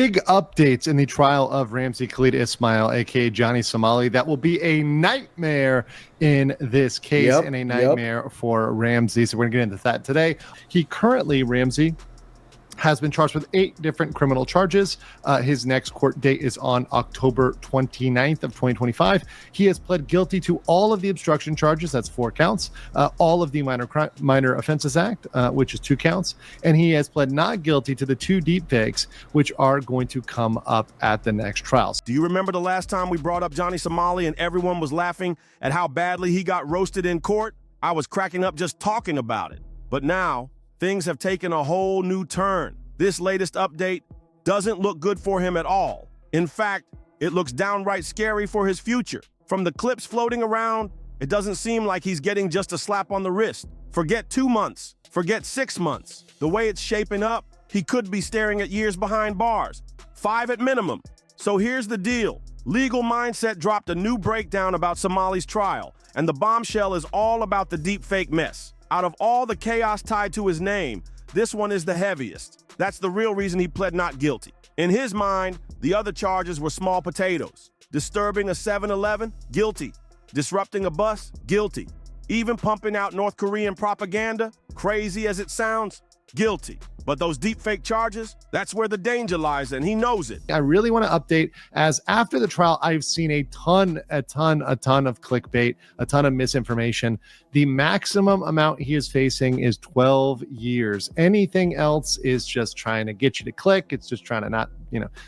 Big updates in the trial of Ramzi Khalid Ismail, aka Johnny Somali. That will be a nightmare in this case and a nightmare for Ramzi. So we're going to get into that today. Ramzi has been charged with 8 different criminal charges. His next court date is on October 29th of 2025. He has pled guilty to all of the obstruction charges, that's 4 counts, all of the Minor Offenses Act, which is 2 counts, and he has pled not guilty to the 2 deepfakes, which are going to come up at the next trial. Do you remember the last time we brought up Johnny Somali and everyone was laughing at how badly he got roasted in court? I was cracking up just talking about it. But now, things have taken a whole new turn. This latest update doesn't look good for him at all. In fact, it looks downright scary for his future. From the clips floating around, it doesn't seem like he's getting just a slap on the wrist. Forget 2 months, forget 6 months. The way it's shaping up, he could be staring at years behind bars, 5 at minimum. So here's the deal. Legal Mindset dropped a new breakdown about Somali's trial, and the bombshell is all about the deepfake mess. Out of all the chaos tied to his name, this one is the heaviest. That's the real reason he pled not guilty. In his mind, the other charges were small potatoes. Disturbing a 7-Eleven? Guilty. Disrupting a bus? Guilty. Even pumping out North Korean propaganda? Crazy as it sounds? Guilty. But those deepfake charges, that's where the danger lies, and he knows it. I really want to update, as after the trial, I've seen a ton of clickbait, a ton of misinformation. The maximum amount he is facing is 12 years. Anything else is just trying to get you to click. It's just trying to not,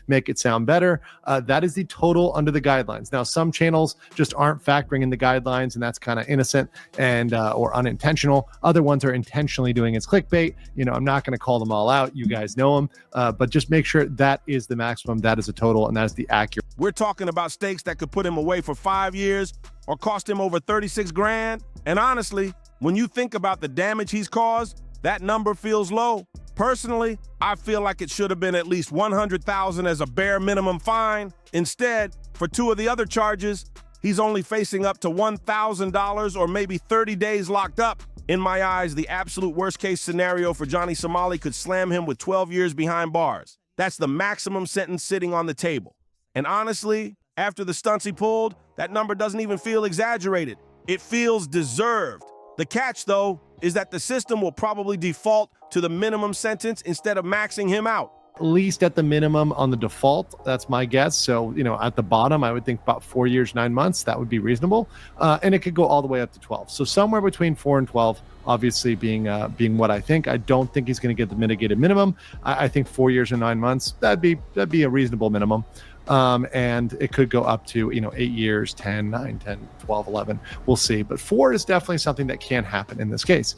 make it sound better. That is the total under the guidelines. Now, some channels just aren't factoring in the guidelines, and that's kind of innocent and or unintentional. Other ones are intentionally doing its clickbait. I'm not going to call them all out. You guys know them, but just make sure that is the maximum, that is a total, and that is the accurate. We're talking about stakes that could put him away for 5 years or cost him over 36 grand. And honestly, when you think about the damage he's caused, that number feels low. Personally, I feel like it should have been at least $100,000 as a bare minimum fine. Instead, for 2 of the other charges, he's only facing up to $1,000 or maybe 30 days locked up. In my eyes, the absolute worst-case scenario for Johnny Somali could slam him with 12 years behind bars. That's the maximum sentence sitting on the table. And honestly, after the stunts he pulled, that number doesn't even feel exaggerated. It feels deserved. The catch, though, is that the system will probably default to the minimum sentence instead of maxing him out. At least at the minimum on the default, that's my guess. So, at the bottom, I would think about 4 years, 9 months. That would be reasonable. And it could go all the way up to 12. So somewhere between 4 and 12, obviously being what I think. I don't think he's going to get the mitigated minimum. I think 4 years and 9 months, that'd be a reasonable minimum. And it could go up to 8 years, 10, 9, 10, 12, 11. We'll see. But 4 is definitely something that can happen in this case.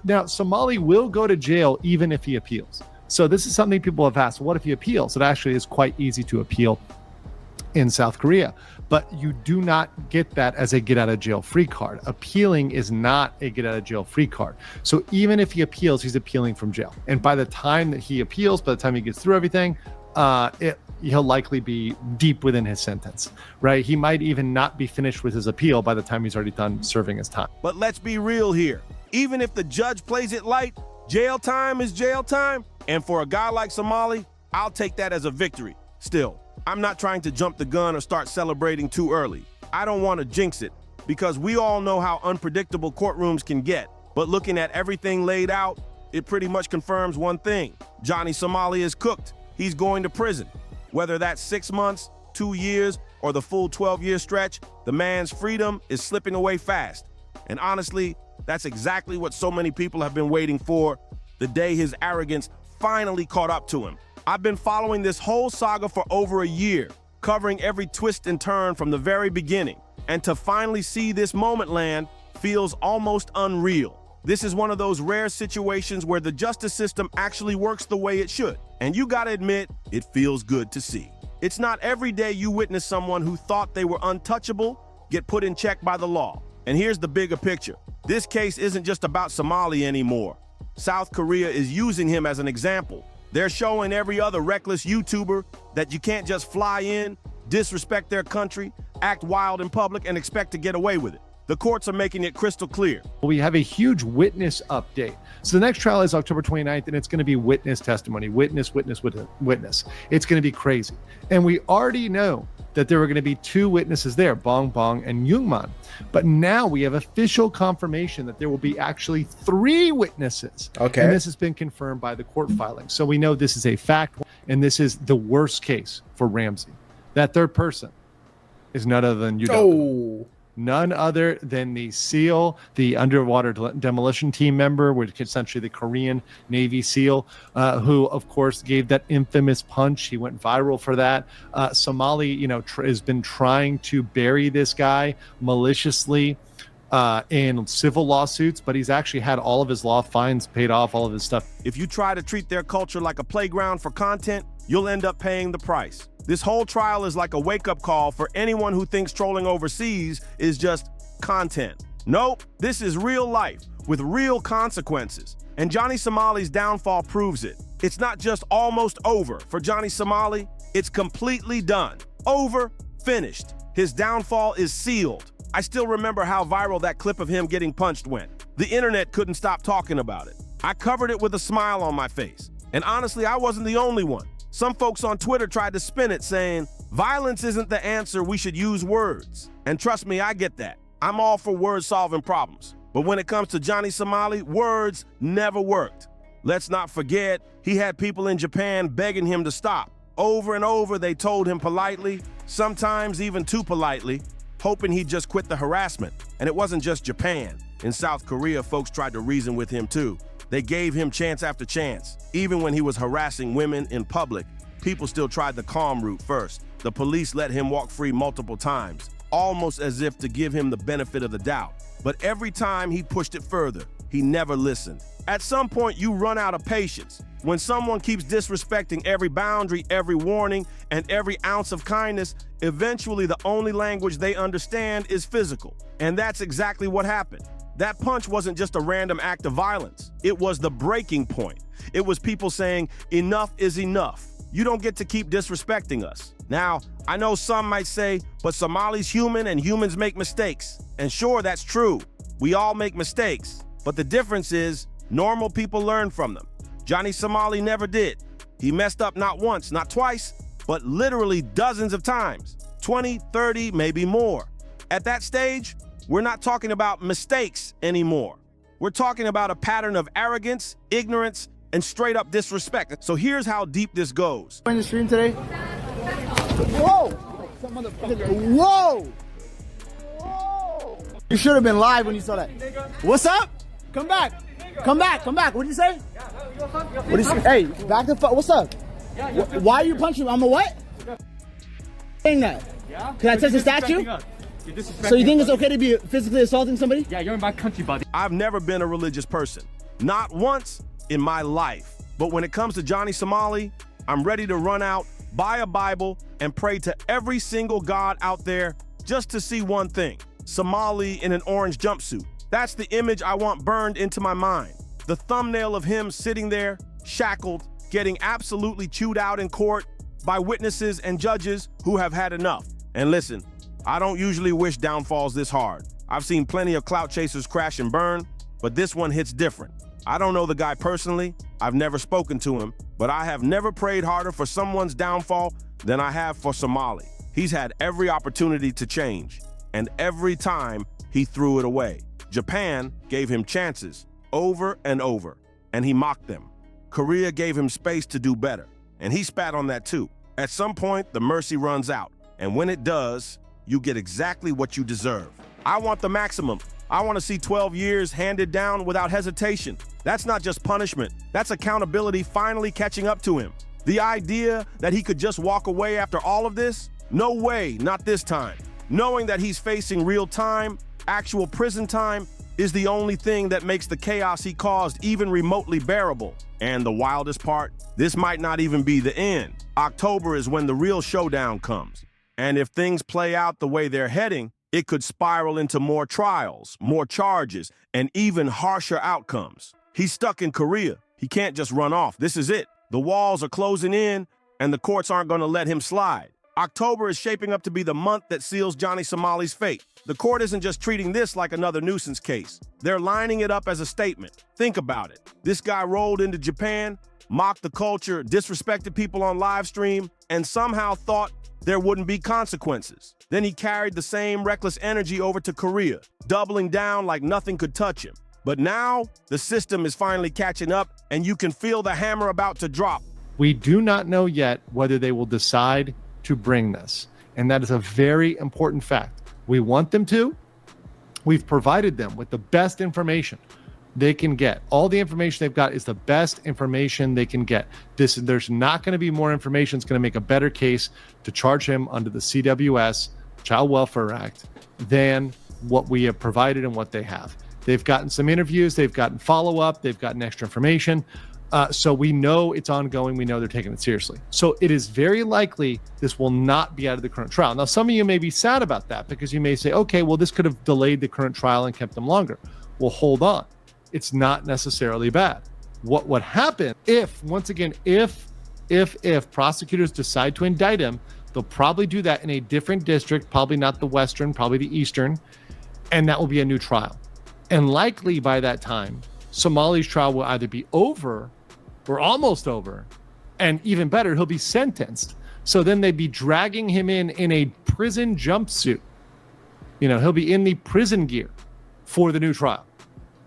Now, Somali will go to jail even if he appeals. So this is something people have asked. What if he appeals? It actually is quite easy to appeal in South Korea, but you do not get that as a get out of jail free card. Appealing is not a get out of jail free card. So even if he appeals, he's appealing from jail. And by the time that he appeals, by the time he gets through everything, he'll likely be deep within his sentence, right? He might even not be finished with his appeal by the time he's already done serving his time. But let's be real here. Even if the judge plays it light, jail time is jail time. And for a guy like Somali, I'll take that as a victory. Still, I'm not trying to jump the gun or start celebrating too early. I don't want to jinx it, because we all know how unpredictable courtrooms can get. But looking at everything laid out, it pretty much confirms one thing. Johnny Somali is cooked. He's going to prison. Whether that's 6 months, 2 years, or the full 12-year stretch, the man's freedom is slipping away fast. And honestly, that's exactly what so many people have been waiting for, the day his arrogance finally caught up to him. I've been following this whole saga for over a year, covering every twist and turn from the very beginning. And to finally see this moment land feels almost unreal. This is one of those rare situations where the justice system actually works the way it should. And you gotta admit, it feels good to see. It's not every day you witness someone who thought they were untouchable get put in check by the law. And here's the bigger picture. This case isn't just about Somali anymore. South Korea is using him as an example. They're showing every other reckless YouTuber that you can't just fly in, disrespect their country, act wild in public, and expect to get away with it. The courts are making it crystal clear. We have a huge witness update. So the next trial is October 29th, and it's going to be witness testimony, witness. It's going to be crazy. And we already know that there were going to be 2 witnesses there, Bong Bong and Youngman. But now we have official confirmation that there will be actually 3 witnesses. Okay. And this has been confirmed by the court filing. So we know this is a fact, and this is the worst case for Ramsey. That third person is none other than Oh. None other than the SEAL, the underwater demolition team member, which is essentially the Korean Navy SEAL, who, of course, gave that infamous punch. He went viral for that. Somali, has been trying to bury this guy maliciously in civil lawsuits, but he's actually had all of his law fines paid off, all of his stuff. If you try to treat their culture like a playground for content, you'll end up paying the price. This whole trial is like a wake-up call for anyone who thinks trolling overseas is just content. Nope, this is real life with real consequences. And Johnny Somali's downfall proves it. It's not just almost over for Johnny Somali, it's completely done. Over, finished. His downfall is sealed. I still remember how viral that clip of him getting punched went. The internet couldn't stop talking about it. I covered it with a smile on my face. And honestly, I wasn't the only one. Some folks on Twitter tried to spin it saying, violence isn't the answer, we should use words. And trust me, I get that. I'm all for words solving problems. But when it comes to Johnny Somali, words never worked. Let's not forget, he had people in Japan begging him to stop. Over and over, they told him politely, sometimes even too politely, hoping he'd just quit the harassment. And it wasn't just Japan. In South Korea, folks tried to reason with him too. They gave him chance after chance. Even when he was harassing women in public, people still tried the calm route first. The police let him walk free multiple times, almost as if to give him the benefit of the doubt. But every time he pushed it further, he never listened. At some point, you run out of patience. When someone keeps disrespecting every boundary, every warning, and every ounce of kindness, eventually the only language they understand is physical. And that's exactly what happened. That punch wasn't just a random act of violence. It was the breaking point. It was people saying, enough is enough. You don't get to keep disrespecting us. Now, I know some might say, but Somali's human and humans make mistakes. And sure, that's true. We all make mistakes. But the difference is, normal people learn from them. Johnny Somali never did. He messed up not once, not twice, but literally dozens of times. 20, 30, maybe more. At that stage, we're not talking about mistakes anymore. We're talking about a pattern of arrogance, ignorance, and straight up disrespect. So here's how deep this goes. In the stream today? Whoa! Whoa! Whoa! You should have been live when you saw that. What's up? Come back. Come back. Come back. What did you say? What did you say? Hey, back the fuck. What's up? Why are you punching me? I'm a what? Saying that. Can I touch the statue? So you think it's okay to be physically assaulting somebody? Yeah, you're in my country, buddy. I've never been a religious person. Not once in my life. But when it comes to Johnny Somali, I'm ready to run out, buy a Bible, and pray to every single God out there just to see one thing. Somali in an orange jumpsuit. That's the image I want burned into my mind. The thumbnail of him sitting there, shackled, getting absolutely chewed out in court by witnesses and judges who have had enough. And listen, I don't usually wish downfalls this hard. I've seen plenty of clout chasers crash and burn, but this one hits different. I don't know the guy personally, I've never spoken to him, but I have never prayed harder for someone's downfall than I have for Somali. He's had every opportunity to change, and every time he threw it away. Japan gave him chances over and over, and he mocked them. Korea gave him space to do better, and he spat on that too. At some point, the mercy runs out, and when it does, you get exactly what you deserve. I want the maximum. I want to see 12 years handed down without hesitation. That's not just punishment. That's accountability finally catching up to him. The idea that he could just walk away after all of this? No way, not this time. Knowing that he's facing real time, actual prison time, is the only thing that makes the chaos he caused even remotely bearable. And the wildest part, this might not even be the end. October is when the real showdown comes. And if things play out the way they're heading, it could spiral into more trials, more charges, and even harsher outcomes. He's stuck in Korea. He can't just run off. This is it. The walls are closing in, and the courts aren't going to let him slide. October is shaping up to be the month that seals Johnny Somali's fate. The court isn't just treating this like another nuisance case. They're lining it up as a statement. Think about it. This guy rolled into Japan, mocked the culture, disrespected people on live stream, and somehow thought there wouldn't be consequences. Then he carried the same reckless energy over to Korea, doubling down like nothing could touch him. But now, the system is finally catching up, and you can feel the hammer about to drop. We do not know yet whether they will decide to bring this. And that is a very important fact. We want them to. We've provided them with the best information they can get. All the information they've got is the best information they can get. There's not going to be more information that's going to make a better case to charge him under the CWS, Child Welfare Act, than what we have provided and what they have. They've gotten some interviews, they've gotten follow-up, they've gotten extra information. So we know it's ongoing. We know they're taking it seriously. So it is very likely this will not be out of the current trial. Now, some of you may be sad about that because you may say, okay, well, this could have delayed the current trial and kept them longer. Well, hold on. It's not necessarily bad. What would happen if, once again, if prosecutors decide to indict him, they'll probably do that in a different district, probably not the Western, probably the Eastern, and that will be a new trial. And likely by that time, Somali's trial will either be over or almost over, and even better, he'll be sentenced. So then they'd be dragging him in a prison jumpsuit. You know, he'll be in the prison gear for the new trial,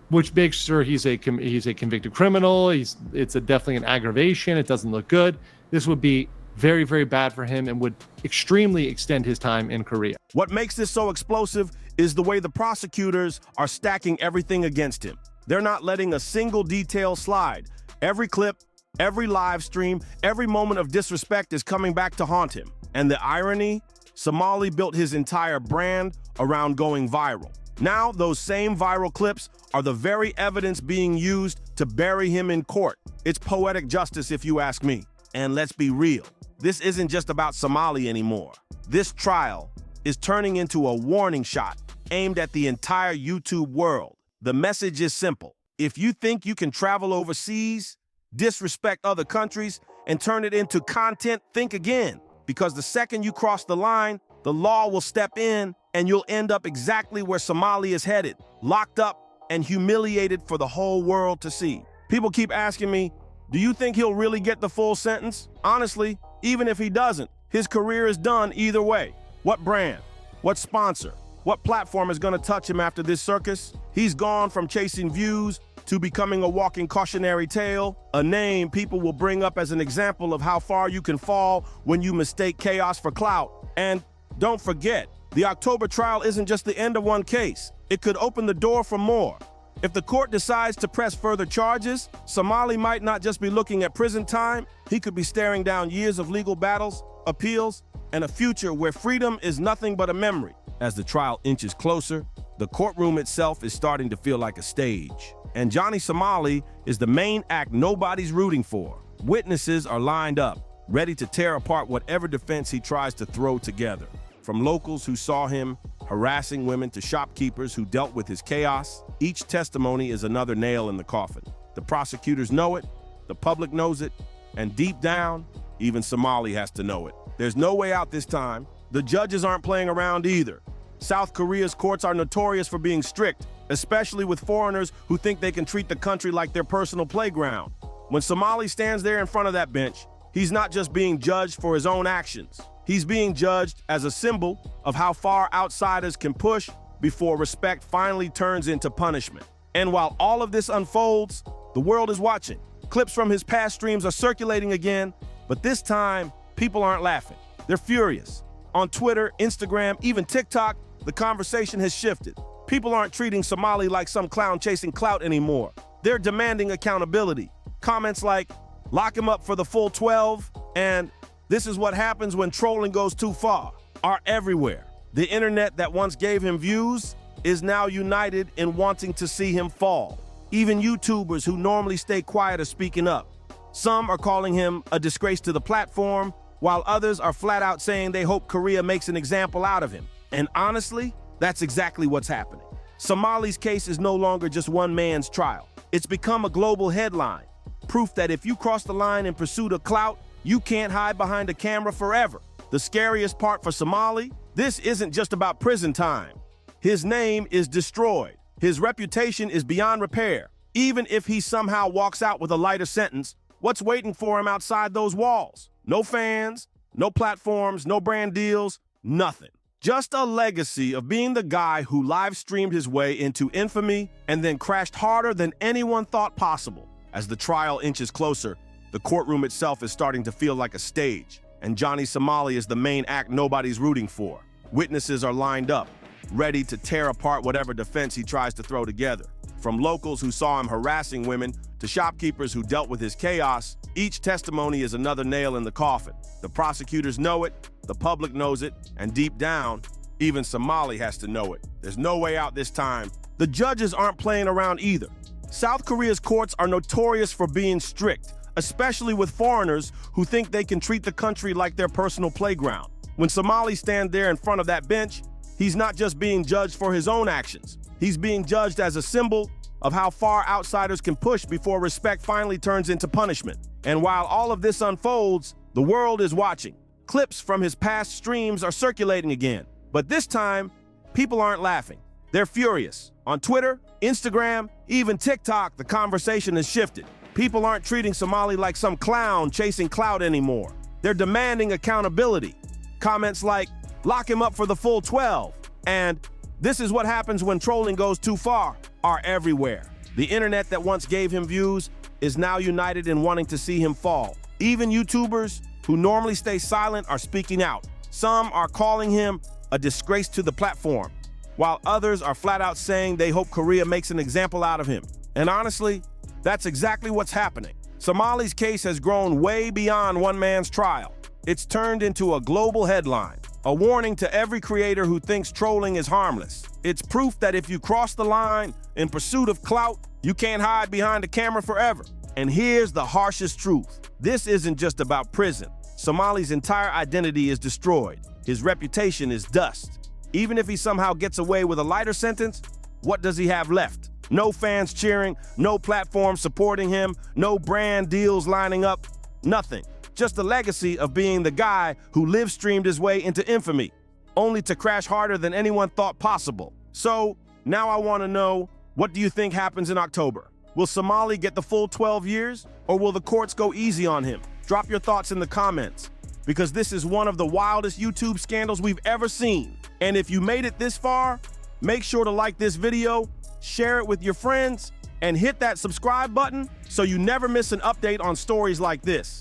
which makes sure he's a convicted criminal. It's definitely an aggravation. It doesn't look good. This would be very, very bad for him and would extremely extend his time in Korea. What makes this so explosive is the way the prosecutors are stacking everything against him. They're not letting a single detail slide. Every clip, every live stream, every moment of disrespect is coming back to haunt him. And the irony, Somali built his entire brand around going viral. Now, those same viral clips are the very evidence being used to bury him in court. It's poetic justice, if you ask me. And let's be real, this isn't just about Somali anymore. This trial is turning into a warning shot aimed at the entire YouTube world. The message is simple. If you think you can travel overseas, disrespect other countries, and turn it into content, think again. Because the second you cross the line, the law will step in and you'll end up exactly where Somali is headed, locked up and humiliated for the whole world to see. People keep asking me, do you think he'll really get the full sentence? Honestly, even if he doesn't, his career is done either way. What brand? What sponsor? What platform is going to touch him after this circus? He's gone from chasing views to becoming a walking cautionary tale, a name people will bring up as an example of how far you can fall when you mistake chaos for clout. And don't forget, the October trial isn't just the end of one case. It could open the door for more. If the court decides to press further charges, Somali might not just be looking at prison time, he could be staring down years of legal battles, appeals, and a future where freedom is nothing but a memory. As the trial inches closer, the courtroom itself is starting to feel like a stage. And Johnny Somali is the main act nobody's rooting for. Witnesses are lined up, ready to tear apart whatever defense he tries to throw together. From locals who saw him harassing women to shopkeepers who dealt with his chaos, each testimony is another nail in the coffin. The prosecutors know it, the public knows it, and deep down, even Somali has to know it. There's no way out this time. The judges aren't playing around either. South Korea's courts are notorious for being strict, especially with foreigners who think they can treat the country like their personal playground. When Somali stands there in front of that bench, he's not just being judged for his own actions. He's being judged as a symbol of how far outsiders can push before respect finally turns into punishment. And while all of this unfolds, the world is watching. Clips from his past streams are circulating again, but this time, people aren't laughing. They're furious. On Twitter, Instagram, even TikTok, the conversation has shifted. People aren't treating Somali like some clown chasing clout anymore. They're demanding accountability. Comments like, lock him up for the full 12, and this is what happens when trolling goes too far, are everywhere. The internet that once gave him views is now united in wanting to see him fall. Even YouTubers who normally stay quiet are speaking up. Some are calling him a disgrace to the platform, while others are flat out saying they hope Korea makes an example out of him. And honestly, that's exactly what's happening. Somali's case is no longer just one man's trial. It's become a global headline, proof that if you cross the line in pursuit of clout, you can't hide behind a camera forever. The scariest part for Somali, this isn't just about prison time. His name is destroyed. His reputation is beyond repair. Even if he somehow walks out with a lighter sentence, what's waiting for him outside those walls? No fans, no platforms, no brand deals, nothing. Just a legacy of being the guy who live-streamed his way into infamy and then crashed harder than anyone thought possible. As the trial inches closer, the courtroom itself is starting to feel like a stage, and Johnny Somali is the main act nobody's rooting for. Witnesses are lined up, ready to tear apart whatever defense he tries to throw together. From locals who saw him harassing women to shopkeepers who dealt with his chaos, each testimony is another nail in the coffin. The prosecutors know it, the public knows it, and deep down, even Somali has to know it. There's no way out this time. The judges aren't playing around either. South Korea's courts are notorious for being strict, especially with foreigners who think they can treat the country like their personal playground. When Somali stands there in front of that bench, he's not just being judged for his own actions. He's being judged as a symbol of how far outsiders can push before respect finally turns into punishment. And while all of this unfolds, the world is watching. Clips from his past streams are circulating again. But this time, people aren't laughing. They're furious. On Twitter, Instagram, even TikTok, the conversation has shifted. People aren't treating Somali like some clown chasing clout anymore. They're demanding accountability. Comments like, "Lock him up for the full 12," and "This is what happens when trolling goes too far," are everywhere. The internet that once gave him views is now united in wanting to see him fall. Even YouTubers who normally stay silent are speaking out. Some are calling him a disgrace to the platform, while others are flat out saying they hope Korea makes an example out of him. And honestly, that's exactly what's happening. Somali's case has grown way beyond one man's trial. It's turned into a global headline, a warning to every creator who thinks trolling is harmless. It's proof that if you cross the line in pursuit of clout, you can't hide behind a camera forever. And here's the harshest truth. This isn't just about prison. Somali's entire identity is destroyed. His reputation is dust. Even if he somehow gets away with a lighter sentence, what does he have left? No fans cheering, no platform supporting him, no brand deals lining up, nothing. Just the legacy of being the guy who live-streamed his way into infamy, only to crash harder than anyone thought possible. So, now I want to know, what do you think happens in October? Will Somali get the full 12 years, or will the courts go easy on him? Drop your thoughts in the comments, because this is one of the wildest YouTube scandals we've ever seen. And if you made it this far, make sure to like this video, share it with your friends, and hit that subscribe button so you never miss an update on stories like this.